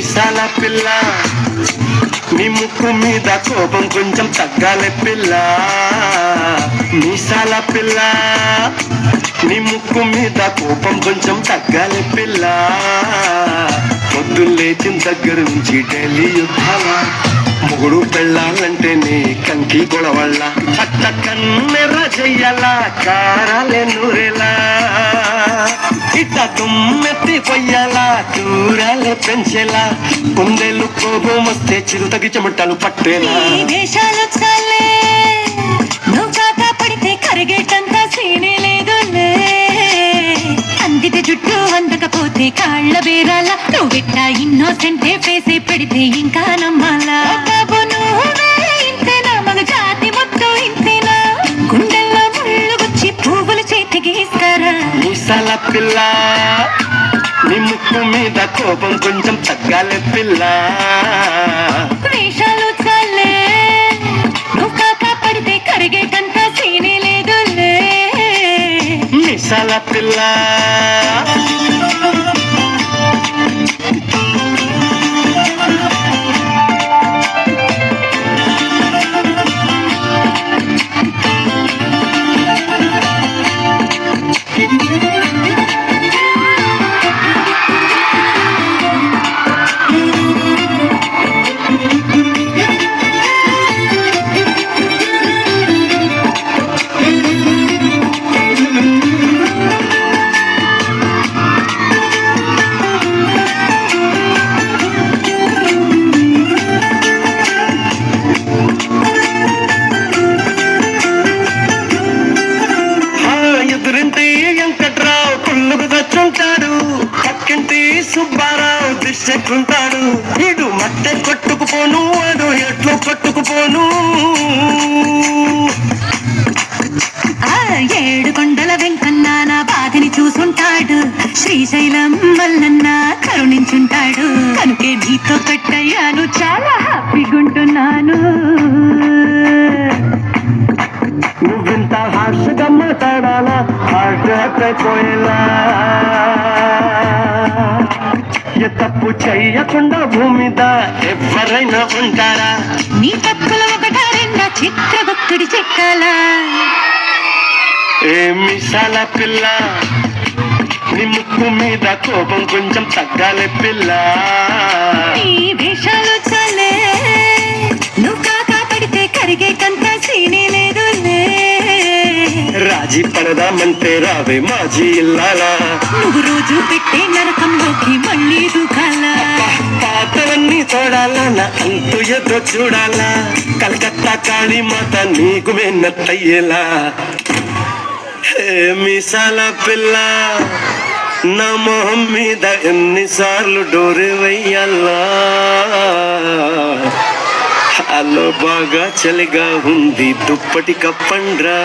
మీసాల పిల్ల నీ ముక్కు మీద కోపం కొంచెం తగ్గాలి పిల్ల. మీసాల పిల్ల నీ ముక్కు మీద కోపం కొంచెం తగ్గాలి పిల్ల. పొద్దున్న లేచిన దగ్గర నుంచి డైలీ యుద్ధాల, మొగుడు పెళ్ళాలంటే నీ కంకి గొడవళ్ళ. అట్ట కన్నెర్ర చెయ్యాల కారాలే నూరేలా, ఇట్ట తుమ్మెత్తి పొయ్యాల దూరాలే పెంచేలా. కుందేలు కోపం వస్తే చిరుతకి చెమటలు పట్టేలా. వేషాలు చాలే నువ్వు కాక పడితే కరిగేటంత సీనే లేదులే. అందితే జుట్టు అందకపోతే కాళ్ళ బేరాల, నువ్విట్ట ఇన్నోసెంటే ఫేసే పెడితే ఇంకా నమ్మాలా. బాబు నువ్వే ఇంతేనా, మగ జాతి మొత్తం ఇంతేనా, గుండెల్లో ముళ్ళు గుచ్చి పువ్వులు చేతికి ఇస్తారా. మీసాల పిల్ల నీ ముక్కు మీద కోపం కొంచెం తగ్గాలి పిల్ల. వేషాలు చాలే నువ్వు కాక పడితే కరిగేటంత సీనే లేదులే. మీసాల పిల్ల సుబ్బారావు దిష్టెట్లుంటాడు. వీడు మట్టె కొట్టుకుపోను, వాడు ఎట్లు కొట్టుకుపోను. ఏడు కొండల వెంకన్న నా బాధని చూసుంటాడు, శ్రీశైలం మల్లన్న కరుణించుంటాడు. కనుకే నీతో కట్టయ్యాను, చాలా హ్యాపీగుంటున్నాను. నువ్వింత హార్ష్గా మాట్లాడాలా, హార్ట్ అయిపోయేలా. ఏ తప్పు చెయ్యకుండా భూమి మీద ఎవరైనా ఉంటారా. నీ తప్పులు ఒకట రెండా చిత్రగుప్తుడి చెక్కాలా. ఏ మీసాల పిల్ల నీ ముక్కు మీద కోపం కొంచెం తగ్గాలి పిల్ల. నీ వేషాలు చాలే నువ్వు కాక పడితే కరిగేటంత సీనే లేదులే. రాజీ పడదామంటే రావే మాజీ ఇల్లాలా. నువ్వు రోజు పెట్టే నరకంలోకి మళ్ళీ దూకాలా. పాతవన్నీ చూడాలా, నా అంతు ఎదో చూడాలా. కలకత్తా కాళీ మాత నీకు మెన్నయ్యేలా. మీసాల పిల్ల నా మొహం మీద ఎన్నిసార్లు డోరు వెయ్యాలా. అలో బాగా చలిగా ఉంది దుప్పటి కప్పండ్రా.